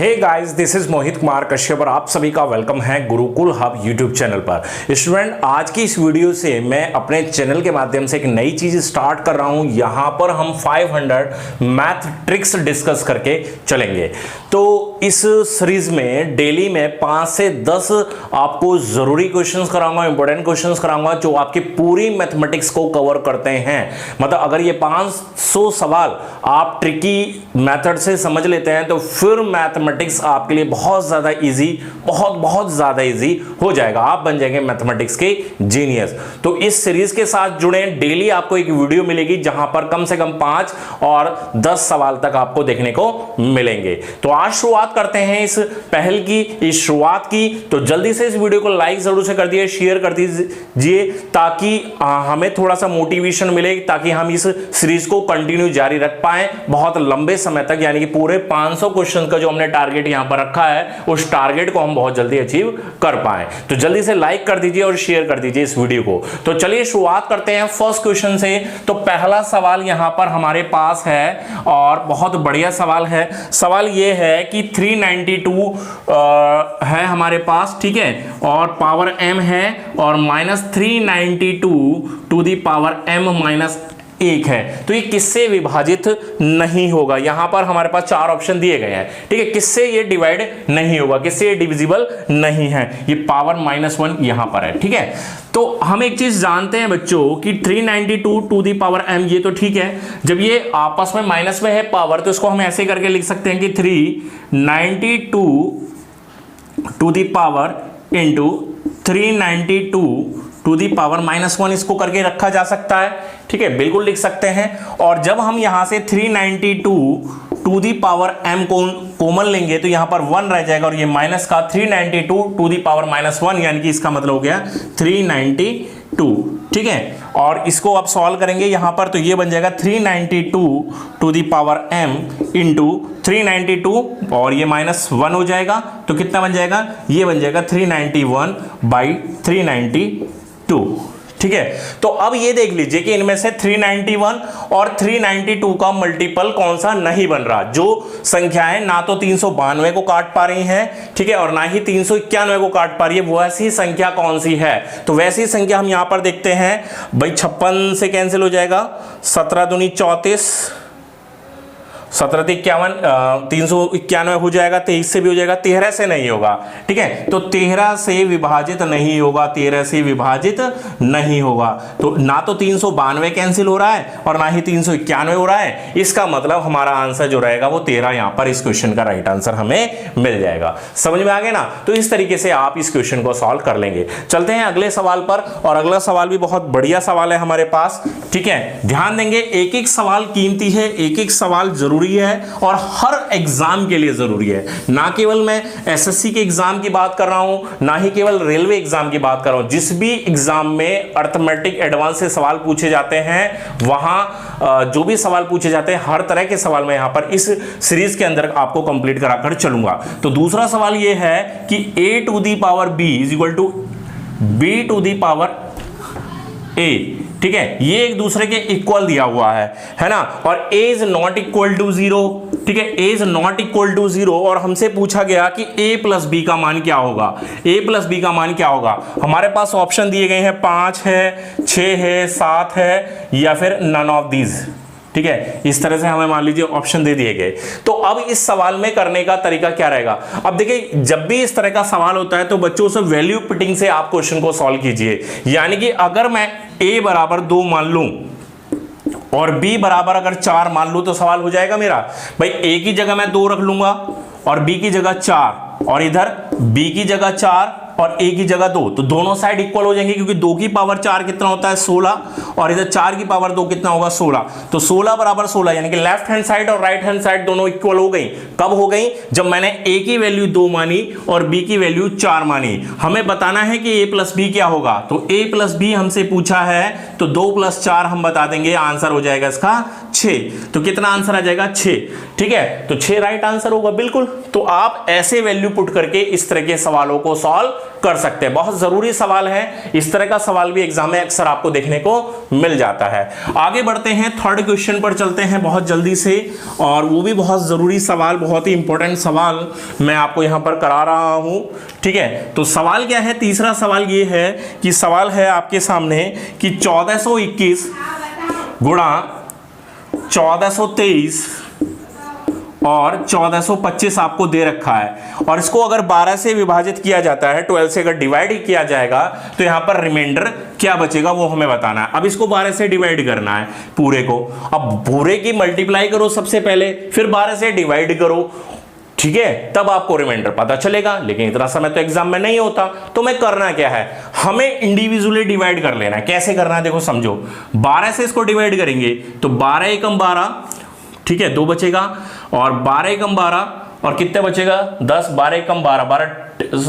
Hey guys, this is Mohit Kumar Kashyap और आप सभी का वेलकम है गुरुकुल हब यूट्यूब चैनल पर। स्टूडेंट, आज की इस वीडियो से मैं अपने चैनल के माध्यम से एक नई चीज स्टार्ट कर रहा हूं। यहां पर हम 500 मैथ ट्रिक्स डिस्कस करके चलेंगे। तो इस सीरीज में डेली में 5 से 10 आपको जरूरी क्वेश्चंस कराऊंगा, इंपॉर्टेंट क्वेश्चंस कराऊंगा जो आपकी पूरी मैथमेटिक्स को कवर करते हैं। मतलब अगर ये 500 सवाल आप ट्रिकी मेथड से समझ लेते हैं तो फिर मैथमेटिक्स आपके लिए बहुत ज्यादा इजी, बहुत ज्यादा इजी हो जाएगा। आप बन जाएंगे मैथमेटिक्स के जीनियस। तो इस सीरीज के साथ जुड़े, डेली आपको एक वीडियो मिलेगी जहां पर कम से कम 5 और 10 सवाल तक आपको देखने को मिलेंगे। तो आज शुरुआत करते हैं इस पहल की, इस शुरुआत की। तो जल्दी से इस वीडियो को लाइक जरूर से कर दिए, शेयर कर दीजिए ताकि हमें थोड़ा सा मोटिवेशन मिले, ताकि हम इस सीरीज को कंटिन्यू जारी रख पाए बहुत लंबे समय तक। यानी कि पूरे 500 क्वेश्चन का जो हमने टारगेट यहां पर रखा है उस टारगेट को हम बहुत जल्दी अचीव कर पाए। तो जल्दी से लाइक कर दीजिए और शेयर कर दीजिए इस वीडियो को। तो चलिए शुरुआत करते हैं फर्स्ट क्वेश्चन से। तो पहला सवाल यहां पर हमारे पास है और बहुत बढ़िया सवाल है। सवाल यह है कि 392 है हमारे पास, ठीक है, और पावर m है और -392 टू दी पावर m -1 है। तो ये किससे विभाजित नहीं होगा? यहां पर हमारे पास 4 ऑप्शन दिए गए हैं, ठीक है। किससे ये डिवाइड नहीं होगा, किससे ये डिविजिबल नहीं है? ये पावर -1 यहां पर है, ठीक है। तो हम एक चीज जानते हैं बच्चों कि 392 टू दी पावर m, ये तो ठीक है। जब ये आपस में माइनस में है पावर, तो इसको हम ऐसे करके लिख सकते हैं कि 392 to the power into 392 to the power -1, इसको करके रखा जा सकता है, ठीक है, बिल्कुल लिख सकते हैं। और जब हम यहां से 392 टू दी पावर m को कॉमन लेंगे तो यहां पर 1 रह जाएगा और ये माइनस का 392 टू दी पावर -1, यानी कि इसका मतलब हो गया 392, ठीक है। और इसको आप सॉल्व करेंगे यहां पर तो ये बन जाएगा 392 to the power m into 392 और ये -1 हो जाएगा। तो कितना बन जाएगा? ये बन जाएगा 391/392, ठीक है। तो अब ये देख लीजिए कि इनमें से 391 और 392 का मल्टीपल कौन सा नहीं बन रहा। जो संख्याएं ना तो 392 को काट पा रही हैं, ठीक है, और ना ही 391 को काट पा रही है, वैसी संख्या कौन सी है? तो वैसी संख्या हम यहां पर देखते हैं भाई। 56 से कैंसिल हो जाएगा, 17 दूनी 34, 17 51, 391 हो जाएगा, 23 से भी हो जाएगा, 13 से नहीं होगा, ठीक है। तो 13 से विभाजित नहीं होगा, 13 से विभाजित नहीं होगा। तो ना तो 392 कैंसिल हो रहा है और ना ही 391 हो रहा है। इसका मतलब हमारा आंसर जो रहेगा वो 13 यहां पर इस क्वेश्चन का राइट आंसर हमें मिल जाएगा। समझ में आ गया ना? तो इस तरीके से आप इस क्वेश्चन को सॉल्व कर लेंगे। चलते हैं अगले सवाल पर, और अगला सवाल भी बहुत बढ़िया सवाल है हमारे पास, ठीक है। ध्यान देंगे, एक एक सवाल कीमती है, एक एक सवाल जरूरी है और हर एग्जाम के लिए जरूरी है। ना केवल मैं एसएससी के एग्जाम की बात कर रहा हूं, ना ही केवल रेलवे एग्जाम की बात कर रहा हूं। जिस भी एग्जाम में अर्थमेटिक एडवांस से सवाल पूछे जाते हैं, वहां जो भी सवाल पूछे जाते हैं, हर तरह के सवाल मैं यहां पर इस सीरीज के अंदर आपको कंप्लीट कराकर चलूंगा। तो दूसरा सवाल यह है कि a to the power b is equal to b to the power a, ठीक है। ये एक दूसरे के इक्वल दिया हुआ है ना। और a is not equal to 0, ठीक है, a is not equal to 0। और हमसे पूछा गया कि a प्लस b का मान क्या होगा, a प्लस b का मान क्या होगा। हमारे पास ऑप्शन दिए गए हैं, 5 है, 6 है, 7 है, या फिर नन ऑफ दीज, ठीक है। इस तरह से हमें मान लीजिए ऑप्शन दे दिए गए। तो अब इस सवाल में करने का तरीका क्या रहेगा? अब देखिए, जब भी इस तरह का सवाल होता है तो बच्चों से वैल्यू पुटिंग से आप क्वेश्चन को सॉल्व कीजिए। यानी कि अगर मैं a बराबर 2 मान लूं और b बराबर अगर 4 मान लूं तो सवाल हो जाएगा मेरा। भाई a की जगह मैं 2 रख लूंगा और b की जगह 4, और इधर b की जगह 4 और a की जगह 2, तो दोनों साइड इक्वल हो जाएंगे, क्योंकि 2 की पावर 4 कितना होता है? 16, और इधर 4 की पावर 2 कितना होगा? 16। तो 16 बराबर 16, यानी कि लेफ्ट हैंड साइड और राइट हैंड साइड दोनों इक्वल हो गई। कब हो गई? जब मैंने a की वैल्यू 2 मानी और b की वैल्यू 4 मानी। हमें बताना है कि a प्लस b क्या होगा। तो a प्लस b हमसे पूछा है, तो 2 + 4 हम बता देंगे, आंसर हो जाएगा इसका 6, तो कितना आंसर आ जाएगा 6। ठीक है, तो 6 राइट आंसर होगा बिल्कुल। तो आप ऐसे वैल्यू पुट करके इस तरह के सवालों को सॉल्व कर सकते हैं। बहुत जरूरी सवाल है, इस तरह का सवाल भी एग्जाम में अक्सर आपको देखने को मिल जाता है। आगे बढ़ते हैं, थर्ड क्वेश्चन पर चलते हैं बहुत जल्दी से, और वो भी बहुत जरूरी सवाल, बहुत ही इंपॉर्टेंट सवाल मैं आपको यहां पर करा रहा हूं। ठीक है, तो सवाल क्या है, तीसरा सवाल ये है कि सवाल है आपके सामने कि 1421 गुणा 1423 और 1425 आपको दे रखा है, और इसको अगर 12 से विभाजित किया जाता है, 12 से अगर डिवाइड किया जाएगा तो यहां पर रिमाइंडर क्या बचेगा वो हमें बताना है। अब इसको 12 से डिवाइड करना है पूरे को। अब पूरे की मल्टीप्लाई करो सबसे पहले, फिर 12 से डिवाइड करो, ठीक है, तब आपको रिमाइंडर पता चलेगा। लेकिन इतना समय तो एग्जाम में नहीं होता, तो मैं करना क्या है, हमें इंडिविजुअली डिवाइड कर लेना है। कैसे करना है देखो समझो, 12 से इसको डिवाइड करेंगे तो 12 एकम 12, ठीक है, 2 बचेगा, और 12 एकम 12 और कितने बचेगा 10, 12 एकम 12, 12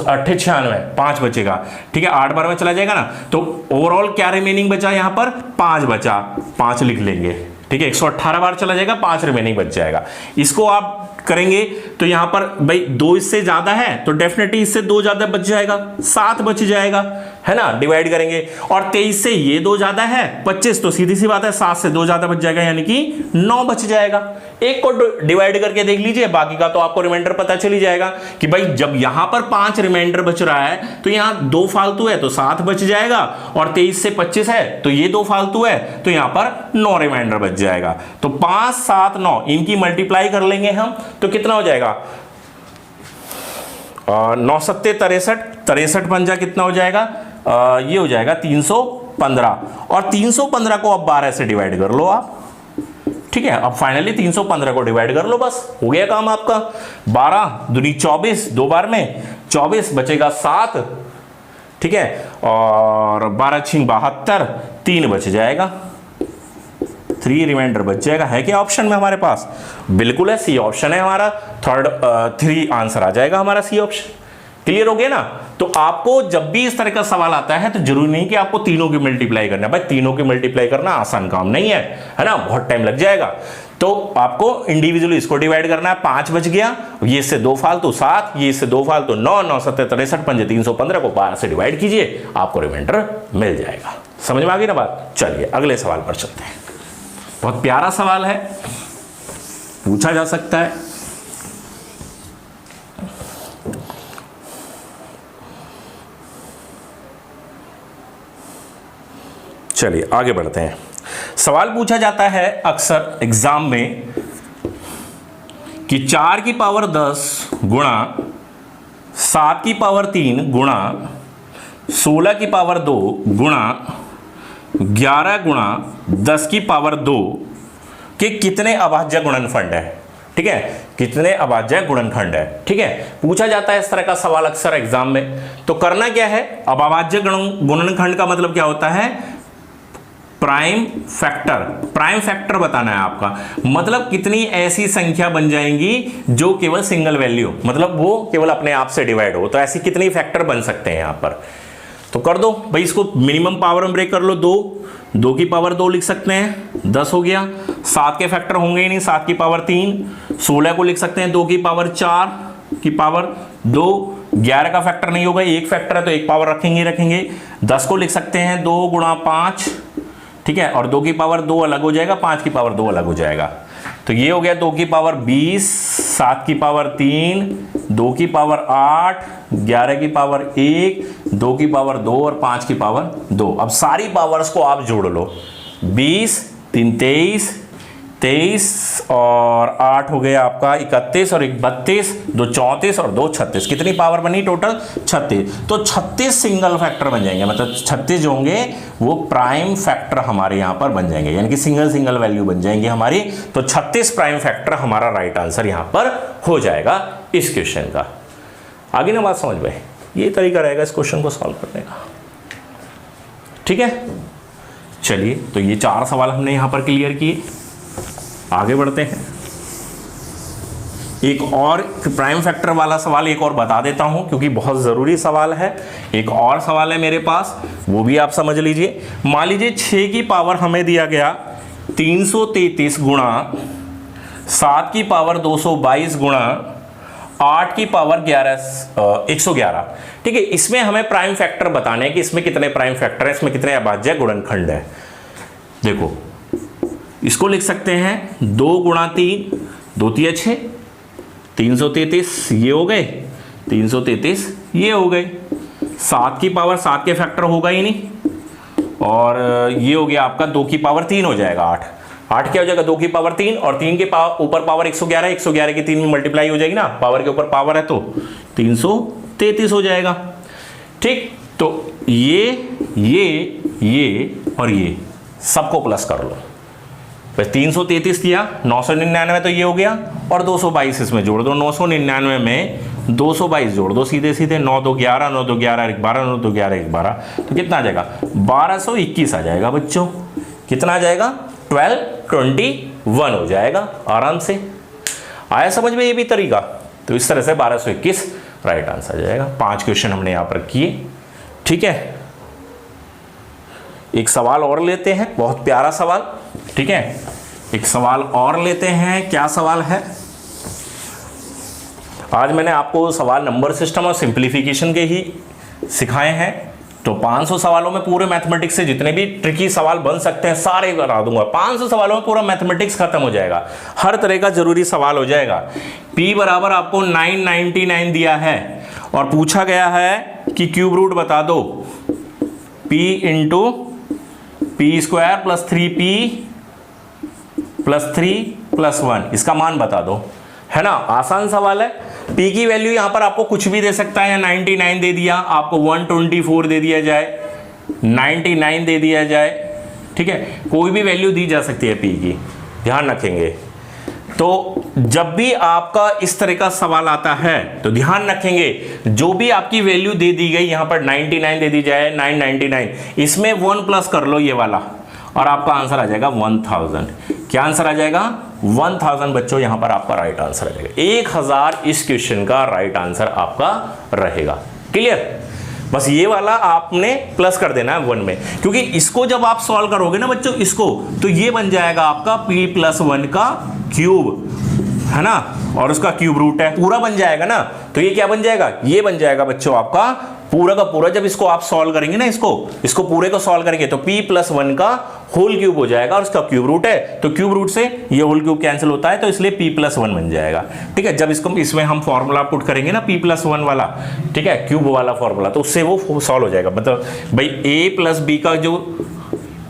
8 96, 5 बचेगा। ठीक है, 8 बार में चला जाएगा ना, तो ओवरऑल क्या रिमेनिंग बचा यहां पर, 5 बचा, 5 लिख लेंगे। ठीक है, 118 बार चला जाएगा, 5 रिमेनिंग बच जाएगा। इसको आप करेंगे तो यहां पर भाई 2 इससे ज्यादा है तो डेफिनेटली इससे 2 ज्यादा बच जाएगा, 7 बच जाएगा, है ना, डिवाइड करेंगे। और 23 से ये 2 ज्यादा है 25, तो सीधी सी बात है 7 से 2 ज्यादा बच जाएगा, यानी कि 9 बच जाएगा। एक को डिवाइड करके देख लीजिए, बाकी का तो आपको रिमाइंडर पता चल ही जाएगा कि भाई जब यहां पर 5 रिमाइंडर बच रहा है तो यहां 2 फालतू है तो 7 बच जाएगा, और 23 से 25 है तो ये 2 फालतू है तो यहां पर 9 रिमाइंडर बच जाएगा। तो 5 7 9 इनकी मल्टीप्लाई कर लेंगे हम, तो कितना हो जाएगा 9 7 63 पंजा कितना हो जाएगा, ये हो जाएगा 315, और 315 को अब 12 से डिवाइड कर लो आप। ठीक है, अब फाइनली 315 को डिवाइड कर लो, बस हो गया काम आपका। 12 दूनी 24, 2 बार में 24 बचेगा 7, ठीक है, और 12 6 72, 3 बच जाएगा, 3 रिमाइंडर बच जाएगा। है क्या ऑप्शन में हमारे पास, बिल्कुल है, सी ऑप्शन है हमारा। 3 आंसर आ जाएगा हमारा सी ऑप्शन। क्लियर हो गया ना। तो आपको जब भी इस तरह का सवाल आता है तो जरूरी नहीं कि आपको तीनों की मल्टीप्लाई करना है, भाई तीनों की मल्टीप्लाई करना आसान काम नहीं है ना, बहुत टाइम लग जाएगा। तो आपको इंडिविजुअली इसको डिवाइड करना है, 5 बच गया, ये से 2 फालतू 7, ये से 2 फालतू 9, 9 7 63 पंजे 315 को 12 से डिवाइड कीजिए, आपको रिमाइंडर मिल जाएगा। समझ में आ गई ना बात। चलिए अगले सवाल पर चलते हैं। बहुत प्यारा सवाल है, पूछा जा सकता है। चलिए आगे बढ़ते हैं। सवाल पूछा जाता है अक्सर एग्जाम में कि 4 की पावर 10 गुणा 7 की पावर 3 गुणा 16 की पावर 2 गुणा 11 गुणा 10 की पावर 2 के कितने अभाज्य गुणनखंड है। ठीक है, कितने अभाज्य गुणनखंड है। ठीक है, पूछा जाता है इस तरह का सवाल अक्सर एग्जाम में। तो करना क्या है, अब अभाज्य गुणनखंड का मतलब क्या होता है, प्राइम फैक्टर। प्राइम फैक्टर बताना है आपका, मतलब कितनी ऐसी संख्या बन जाएंगी जो केवल सिंगल वैल्यू, मतलब वो केवल अपने आप से डिवाइड हो, तो ऐसी कितनी फैक्टर बन सकते हैं यहां पर। तो कर दो भाई, इसको मिनिमम पावर में ब्रेक कर लो, 2 की पावर 2 लिख सकते हैं, 10 हो गया। 7 के फैक्टर होंगे ही नहीं, 7 की पावर 3, 16 को लिख सकते हैं 2 की पावर 4 की पावर 2, 11 का फैक्टर नहीं होगा, एक फैक्टर है तो एक पावर रखेंगे। 10 को लिख सकते हैं 2 गुणा 5, ठीक है, और 2 की पावर 2 अलग हो जाएगा, 5 की पावर 2 अलग हो जाएगा। तो ये हो गया 2 की पावर 20, 7 की पावर 3, 2 की पावर 8, 11 की पावर 1, 2 की पावर 2 और 5 की पावर 2। अब सारी पावर्स को आप जोड़ लो, 20 3 23 और 8 हो गया आपका 31 और 1 32, 2 34 और 2 36। कितनी पावर बनी टोटल, 36। तो 36 सिंगल फैक्टर बन जाएंगे, मतलब 36 जो होंगे वो प्राइम फैक्टर हमारे यहां पर बन जाएंगे, यानी कि सिंगल वैल्यू बन जाएंगी हमारी। तो 36 प्राइम फैक्टर हमारा राइट आंसर यहां पर हो जाएगा इस क्वेश्चन का। आगे ना बात समझ में, ये तरीका रहेगा इस क्वेश्चन को सॉल्व करने का। ठीक है, चलिए तो ये 4 सवाल हमने यहां पर क्लियर किए। आगे बढ़ते हैं, एक और प्राइम फैक्टर वाला सवाल एक और बता देता हूं क्योंकि बहुत जरूरी सवाल है। एक और सवाल है मेरे पास, वो भी आप समझ लीजिए। मान लीजिए 6 की पावर हमें दिया गया 333 गुणा 7 की पावर 222 गुणा 8 की पावर 111। ठीक है, इसमें हमें प्राइम फैक्टर बताने हैं कि इसमें कितने प्राइम फैक्टर है, इसमें कितने अभाज्य गुणनखंड है। देखो इसको लिख सकते हैं 2 गुणा 3, 2 तिया 6, 333 ये हो गए, 333 ये हो गए। 7 की पावर 7 के फैक्टर होगा ही नहीं, और ये हो गया आपका 2 की पावर 3 हो जाएगा 8। 8 क्या हो जाएगा 2 की पावर 3, और 3 के ऊपर पावर 111, 111 की 3 में मल्टीप्लाई हो जाएगी ना, पावर के ऊपर पावर है तो 333 हो जाएगा। ठीक, तो ये और ये सबको प्लस कर लो। बस 333 दिया, 999 तो ये हो गया, और 222 इसमें जोड़ दो। 999 में 222 जोड़ दो सीधे सीधे, 9 2 11, 9 2 11 12, 9 2 11 12, तो कितना आ जाएगा 1221 आ जाएगा बच्चों। कितना आ जाएगा 1221 हो जाएगा आराम से। आया समझ में ये भी तरीका? तो इस तरह से 1221 राइट आंसर आ जाएगा। 5 क्वेश्चन हमने यहां पर किए। ठीक है, एक सवाल और लेते हैं, बहुत प्यारा सवाल। ठीक है, एक सवाल और लेते हैं। क्या सवाल है? आज मैंने आपको सवाल नंबर सिस्टम और सिंप्लीफिकेशन के ही सिखाए हैं। तो 500 सवालों में पूरे मैथमेटिक्स से जितने भी ट्रिकी सवाल बन सकते हैं सारे करा दूंगा। 500 सवालों में पूरा मैथमेटिक्स खत्म हो जाएगा, हर तरह का जरूरी सवाल हो जाएगा। P बराबर आपको 999 दिया है और पूछा गया है कि क्यूब रूट बता दो। P into P square plus 3P plus 3 plus 1, इसका मान बता दो। है ना, आसान सवाल है। P की वैल्यू यहां पर आपको कुछ भी दे सकता है, 99 दे दिया, आपको 124 दे दिया जाए, 99 दे दिया जाए। ठीक है, कोई भी वैल्यू दी जा सकती है P की, ध्यान रखेंगे। तो जब भी आपका इस तरह का सवाल आता है तो ध्यान रखेंगे, जो भी आपकी वैल्यू दे दी गई, यहां पर 99 दे दी जाए, 999, इसमें 1 प्लस कर लो ये वाला, और आपका आंसर आ जाएगा 1000। क्या आंसर आ जाएगा 1000 बच्चों, यहां पर आपका राइट आंसर आ जाएगा। 1000 इस क्वेश्चन का राइट आंसर आपका रहेगा। क्लियर? बस ये वाला आपने प्लस कर देना है 1 में, क्योंकि इसको जब आप सॉल्व करोगे ना बच्चों इसको, तो ये बन जाएगा आपका P प्लस 1 का क्यूब, है ना, और उसका क्यूब रूट है, पूरा बन जाएगा ना। तो ये क्या बन जाएगा, ये बन जाएगा बच्चों आपका पूरा का पूरा। जब इसको आप सॉल्व करेंगे ना, इसको पूरे को सॉल्व करेंगे तो P प्लस 1 का होल क्यूब हो जाएगा, और उसका क्यूब रूट है, तो क्यूब रूट से ये होल क्यूब कैंसिल होता है, तो इसलिए P प्लस 1 बन जाएगा। ठीक है, जब इसमें हम फॉर्मूला पुट करेंगे ना P प्लस 1 वाला, ठीक है, क्यूब वाला फॉर्मूला, तो उससे वो सॉल्व हो जाएगा। मतलब भाई A प्लस B का जो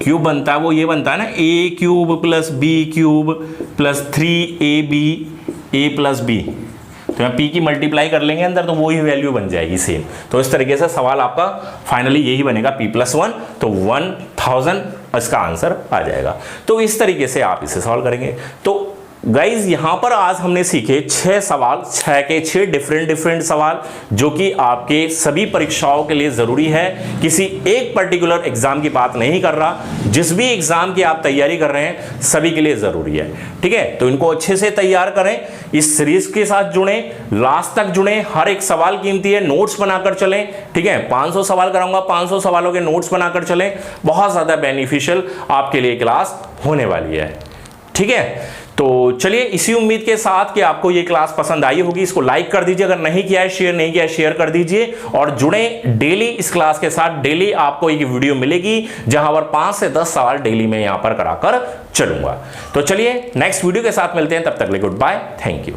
क्यूब बनता है वो ये बनता है ना, A cube plus B cube plus 3AB A plus B। तो यहाँ P की मल्टीप्लाई कर लेंगे अंदर, तो वही वैल्यू बन जाएगी सेम। तो इस तरीके से सवाल आपका फाइनली यही बनेगा P प्लस 1, तो 1000 इसका आंसर आ जाएगा। तो इस तरीके से आप इसे सॉल्व करेंगे। तो गाइज यहां पर आज हमने सीखे 6 सवाल, 6 के 6 डिफरेंट सवाल, जो कि आपके सभी परीक्षाओं के लिए जरूरी है। किसी एक पर्टिकुलर एग्जाम की बात नहीं कर रहा, जिस भी एग्जाम की आप तैयारी कर रहे हैं सभी के लिए जरूरी है। ठीक है, तो इनको अच्छे से तैयार करें, इस सीरीज के साथ जुड़े, लास्ट तक जुड़े, हर एक सवाल कीमती है, नोट्स बनाकर चलें। ठीक है, 500 सवाल कराऊंगा, 500 सवालों के नोट्स बनाकर चलें, बहुत ज्यादा बेनिफिशियल आपके लिए क्लास होने वाली है। ठीक है, तो चलिए इसी उम्मीद के साथ कि आपको ये क्लास पसंद आई होगी, इसको लाइक कर दीजिए, अगर नहीं किया है, शेयर नहीं किया है, शेयर कर दीजिए, और जुड़े डेली इस क्लास के साथ। डेली आपको एक वीडियो मिलेगी जहां पर 5 से 10 सवाल डेली में यहां पर कराकर चलूंगा। तो चलिए नेक्स्ट वीडियो के साथ मिलते हैं, तब तक के लिए गुड बाय, थैंक यू।